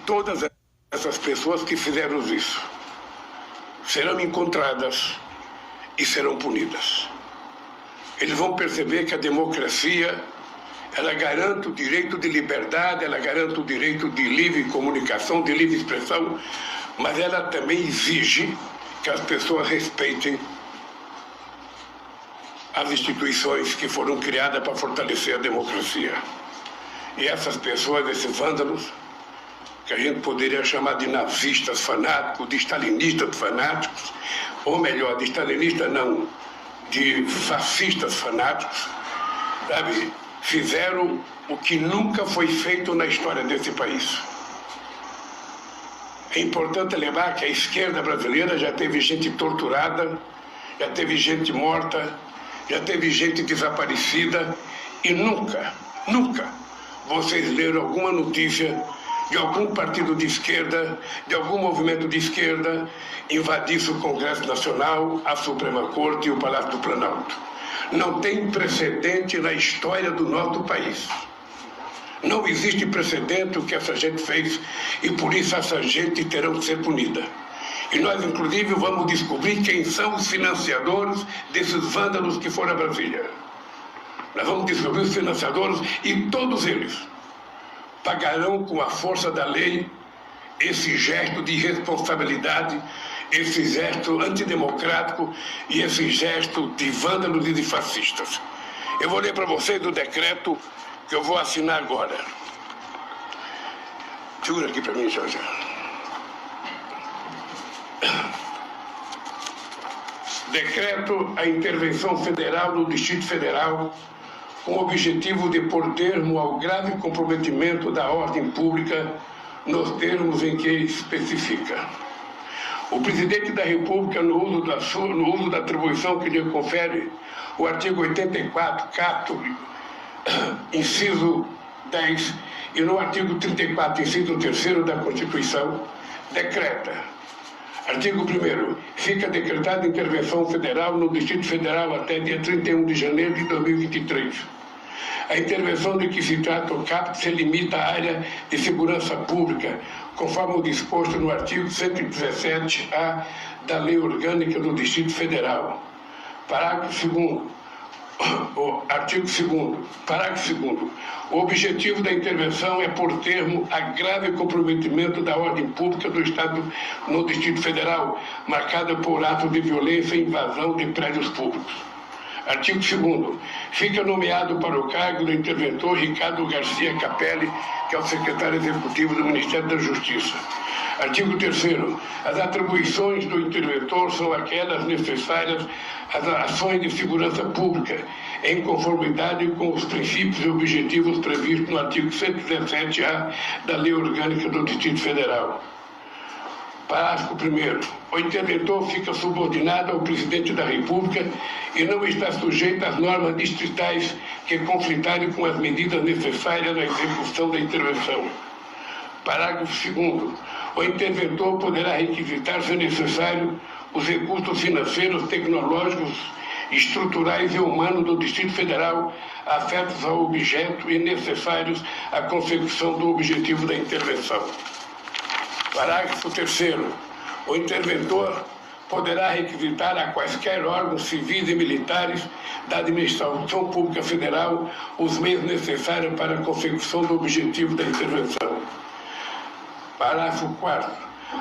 todas essas pessoas que fizeram isso serão encontradas e serão punidas. Eles vão perceber que a democracia, ela garante o direito de liberdade, ela garante o direito de livre comunicação, de livre expressão, mas ela também exige que as pessoas respeitem as instituições que foram criadas para fortalecer a democracia. E essas pessoas, esses vândalos, que a gente poderia chamar de nazistas fanáticos, de stalinistas fanáticos, ou melhor, de stalinistas não, de fascistas fanáticos, sabe, fizeram o que nunca foi feito na história desse país. É importante lembrar que a esquerda brasileira já teve gente torturada, já teve gente morta, já teve gente desaparecida e nunca vocês leram alguma notícia de algum partido de esquerda, de algum movimento de esquerda, invadisse o Congresso Nacional, a Suprema Corte e o Palácio do Planalto. Não tem precedente na história do nosso país. Não existe precedente o que essa gente fez e por isso essa gente terá de ser punida. E nós, inclusive, vamos descobrir quem são os financiadores desses vândalos que foram a Brasília. Nós vamos descobrir os financiadores e todos eles pagarão com a força da lei esse gesto de irresponsabilidade, esse gesto antidemocrático e esse gesto de vândalos e de fascistas. Eu vou ler para vocês o decreto que eu vou assinar agora. Segura aqui para mim, Jorge. Decreto a intervenção federal no Distrito Federal com o objetivo de pôr termo ao grave comprometimento da ordem pública nos termos em que especifica. O Presidente da República, no uso da atribuição que lhe confere o artigo 84, caput, inciso 10, e no artigo 34, inciso 3º da Constituição, decreta. Artigo 1º. Fica decretada intervenção federal no Distrito Federal até dia 31 de janeiro de 2023. A intervenção de que se trata o caput se limita à área de segurança pública, conforme o disposto no artigo 117-A da Lei Orgânica do Distrito Federal. Parágrafo 2º. Artigo 2º. Parágrafo 2º. O objetivo da intervenção é pôr termo a grave comprometimento da ordem pública do Estado no Distrito Federal, marcada por atos de violência e invasão de prédios públicos. Artigo 2º. Fica nomeado para o cargo do interventor Ricardo Garcia Capelli, que é o secretário executivo do Ministério da Justiça. Artigo 3º. As atribuições do interventor são aquelas necessárias às ações de segurança pública, em conformidade com os princípios e objetivos previstos no artigo 117-A da Lei Orgânica do Distrito Federal. Parágrafo 1º. O interventor fica subordinado ao Presidente da República e não está sujeito às normas distritais que conflitarem com as medidas necessárias na execução da intervenção. Parágrafo 2º. O interventor poderá requisitar, se necessário, os recursos financeiros, tecnológicos, estruturais e humanos do Distrito Federal afetos ao objeto e necessários à consecução do objetivo da intervenção. Parágrafo 3º. O interventor poderá requisitar a quaisquer órgãos civis e militares da Administração Pública Federal os meios necessários para a consecução do objetivo da intervenção. Parágrafo 4º.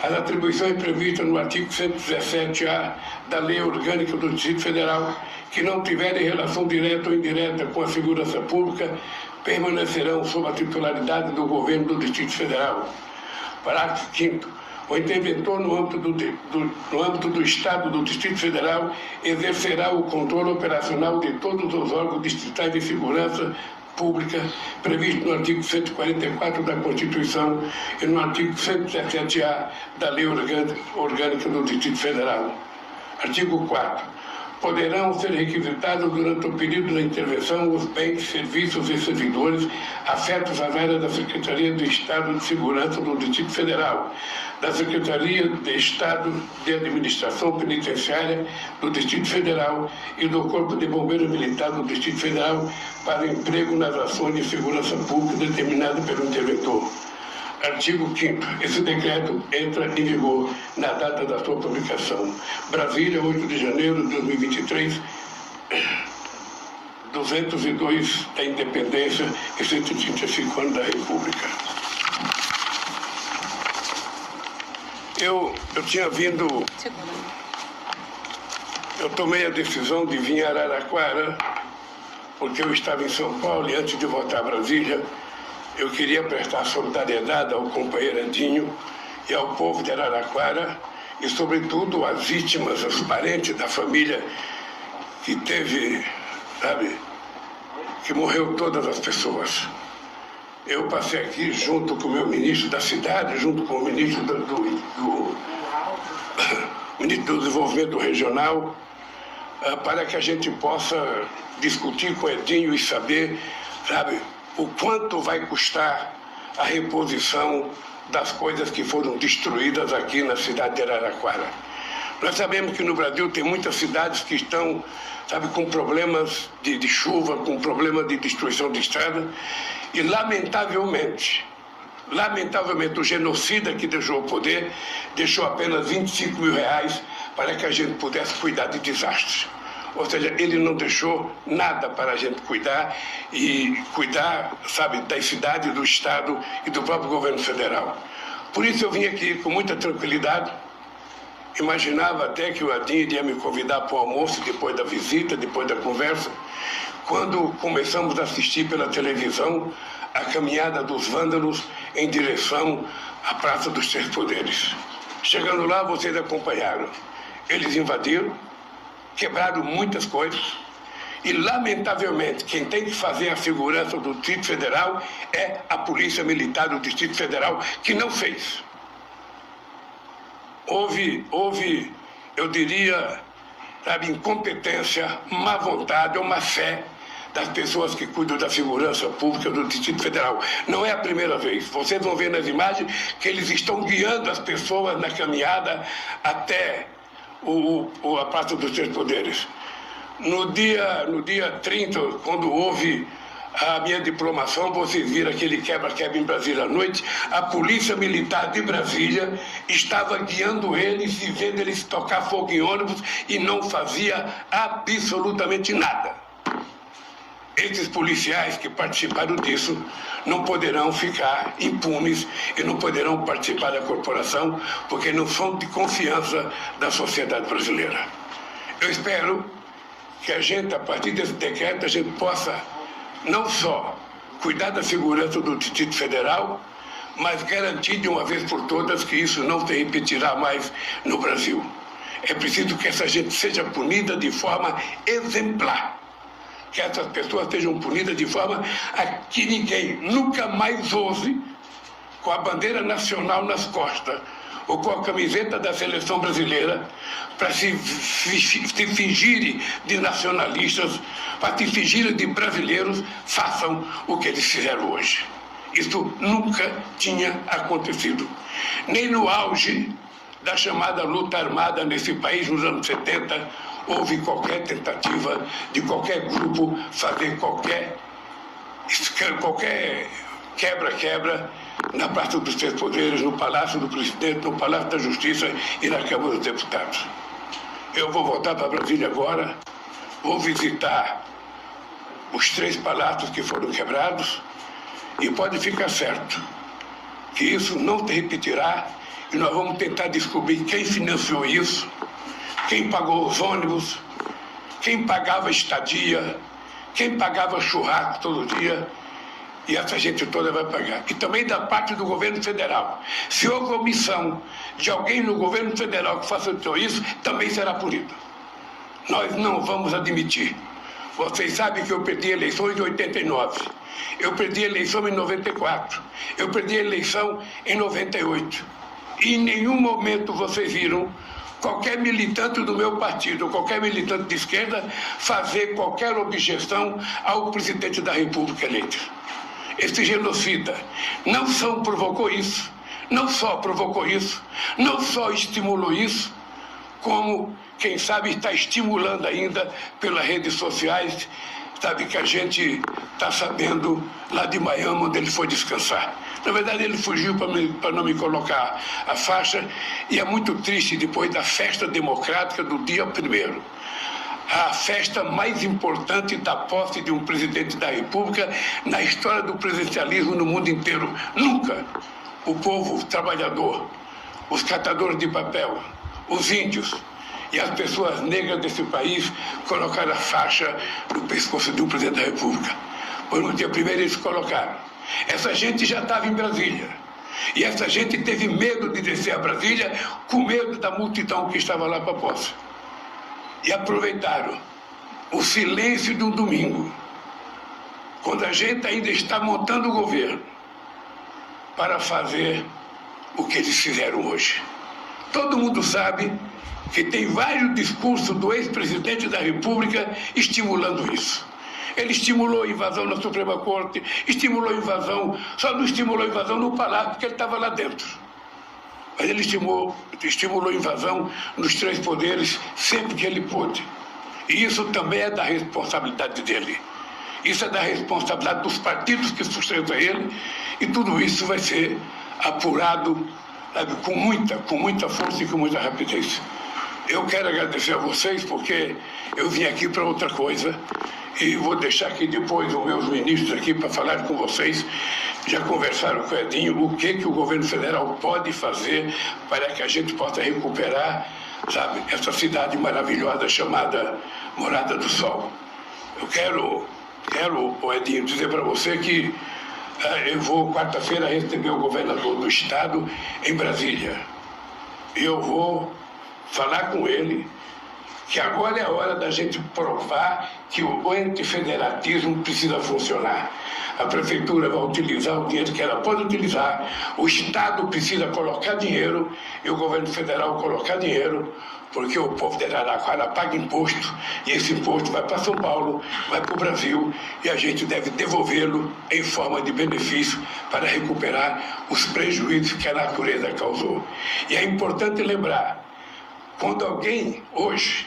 As atribuições previstas no artigo 117-A da Lei Orgânica do Distrito Federal, que não tiverem relação direta ou indireta com a segurança pública, permanecerão sob a titularidade do Governo do Distrito Federal. Parágrafo 5º. O interventor, no âmbito do Estado do Distrito Federal, exercerá o controle operacional de todos os órgãos distritais de segurança pública previsto no artigo 144 da Constituição e no artigo 117-A da Lei Orgânica do Distrito Federal. Artigo 4º. Poderão ser requisitados durante o período da intervenção os bens, serviços e servidores afetos às áreas da Secretaria de Estado de Segurança do Distrito Federal, da Secretaria de Estado de Administração Penitenciária do Distrito Federal e do Corpo de Bombeiros Militar do Distrito Federal para emprego nas ações de segurança pública determinadas pelo interventor. Artigo 5º. Esse decreto entra em vigor na data da sua publicação. Brasília, 8 de janeiro de 2023, 202 da Independência e 135 anos da República. Eu tinha vindo... Eu tomei a decisão de vir a Araraquara, porque eu estava em São Paulo e antes de voltar a Brasília, eu queria prestar solidariedade ao companheiro Edinho e ao povo de Araraquara e, sobretudo, às vítimas, aos parentes da família que teve, sabe, que morreu todas as pessoas. Eu passei aqui junto com o meu ministro da cidade, junto com o ministro ministro do Desenvolvimento Regional, para que a gente possa discutir com o Edinho e saber, sabe, o quanto vai custar a reposição das coisas que foram destruídas aqui na cidade de Araraquara. Nós sabemos que no Brasil tem muitas cidades que estão, sabe, com problemas de chuva, com problemas de destruição de estrada, e lamentavelmente, o genocida que deixou o poder, deixou apenas R$25 mil para que a gente pudesse cuidar de desastres. Ou seja, ele não deixou nada para a gente cuidar, sabe, das cidades, do Estado e do próprio governo federal. Por isso eu vim aqui com muita tranquilidade. Imaginava até que o Edinho iria me convidar para o almoço depois da visita, depois da conversa, quando começamos a assistir pela televisão a caminhada dos vândalos em direção à Praça dos Três Poderes. Chegando lá, vocês acompanharam. Eles invadiram, quebraram muitas coisas e, lamentavelmente, quem tem que fazer a segurança do Distrito Federal é a Polícia Militar do Distrito Federal, que não fez. Houve, eu diria, sabe, incompetência, má vontade ou má fé das pessoas que cuidam da segurança pública do Distrito Federal. Não é a primeira vez. Vocês vão ver nas imagens que eles estão guiando as pessoas na caminhada até a Praça dos Três Poderes. No dia 30, quando houve a minha diplomação, vocês viram aquele quebra-quebra em Brasília à noite, a Polícia Militar de Brasília estava guiando eles e vendo eles tocar fogo em ônibus e não fazia absolutamente nada. Esses policiais que participaram disso não poderão ficar impunes e não poderão participar da corporação porque não são de confiança da sociedade brasileira. Eu espero que a gente, a partir desse decreto, a gente possa não só cuidar da segurança do Distrito Federal, mas garantir de uma vez por todas que isso não se repetirá mais no Brasil. É preciso que essa gente seja punida de forma exemplar. Que essas pessoas sejam punidas de forma a que ninguém nunca mais ouse, com a bandeira nacional nas costas, ou com a camiseta da seleção brasileira, para se fingirem de nacionalistas, para se fingirem de brasileiros, façam o que eles fizeram hoje. Isso nunca tinha acontecido. Nem no auge da chamada luta armada nesse país, nos anos 70, houve qualquer tentativa de qualquer grupo fazer qualquer quebra-quebra na Praça dos Três Poderes, no Palácio do Presidente, no Palácio da Justiça e na Câmara dos Deputados. Eu vou voltar para Brasília agora, vou visitar os 3 palácios que foram quebrados e pode ficar certo que isso não se repetirá e nós vamos tentar descobrir quem financiou isso, quem pagou os ônibus, quem pagava estadia, quem pagava churrasco todo dia, e essa gente toda vai pagar. E também da parte do governo federal. Se houve omissão de alguém no governo federal que facilitou isso, também será punido. Nós não vamos admitir. Vocês sabem que eu perdi eleições em 89, eu perdi eleição em 94, eu perdi eleição em 98. E em nenhum momento vocês viram qualquer militante do meu partido, qualquer militante de esquerda, fazer qualquer objeção ao presidente da República eleito. Esse genocida não só provocou isso, não só estimulou isso, como, quem sabe, está estimulando ainda pelas redes sociais, sabe, que a gente está sabendo lá de Miami, onde ele foi descansar. Na verdade, ele fugiu para não me colocar a faixa, e é muito triste depois da festa democrática do dia 1º. A festa mais importante da posse de um presidente da República na história do presidencialismo no mundo inteiro. Nunca o povo trabalhador, os catadores de papel, os índios e as pessoas negras desse país colocaram a faixa no pescoço de um presidente da República. Pois no dia 1º eles colocaram. Essa gente já estava em Brasília. E essa gente teve medo de descer a Brasília com medo da multidão que estava lá para a posse. E aproveitaram o silêncio de um domingo, quando a gente ainda está montando o governo, para fazer o que eles fizeram hoje. Todo mundo sabe que tem vários discursos do ex-presidente da República estimulando isso. Ele estimulou a invasão na Suprema Corte, estimulou a invasão, só não estimulou a invasão no Palácio, porque ele estava lá dentro. Mas ele estimulou a invasão nos 3 poderes sempre que ele pôde. E isso também é da responsabilidade dele. Isso é da responsabilidade dos partidos que sustentam ele, e tudo isso vai ser apurado, sabe, com muita força e com muita rapidez. Eu quero agradecer a vocês, porque eu vim aqui para outra coisa, e vou deixar aqui depois os meus ministros aqui para falar com vocês. Já conversaram com o Edinho o que o governo federal pode fazer para que a gente possa recuperar, sabe, essa cidade maravilhosa chamada Morada do Sol. Eu quero, Edinho, dizer para você que eu vou quarta-feira receber o governador do estado em Brasília. E eu vou falar com ele que agora é a hora da gente provar que o antifederatismo precisa funcionar. A prefeitura vai utilizar o dinheiro que ela pode utilizar, o Estado precisa colocar dinheiro e o governo federal colocar dinheiro, porque o povo de Araraquara paga imposto, e esse imposto vai para São Paulo, vai para o Brasil, e a gente deve devolvê-lo em forma de benefício para recuperar os prejuízos que a natureza causou. E é importante lembrar, quando alguém hoje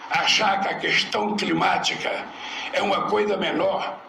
achar que a questão climática é uma coisa menor,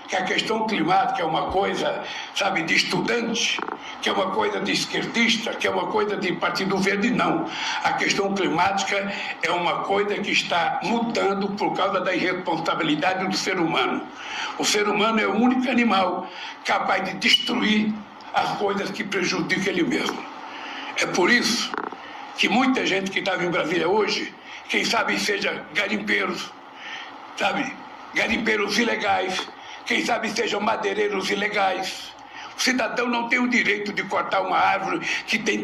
que a questão climática é uma coisa, sabe, de estudante, que é uma coisa de esquerdista, que é uma coisa de Partido Verde, não. A questão climática é uma coisa que está mudando por causa da irresponsabilidade do ser humano. O ser humano é o único animal capaz de destruir as coisas que prejudicam ele mesmo. É por isso que muita gente que estava em Brasília hoje, quem sabe seja garimpeiros, sabe, garimpeiros ilegais, quem sabe sejam madeireiros ilegais. O cidadão não tem o direito de cortar uma árvore que tem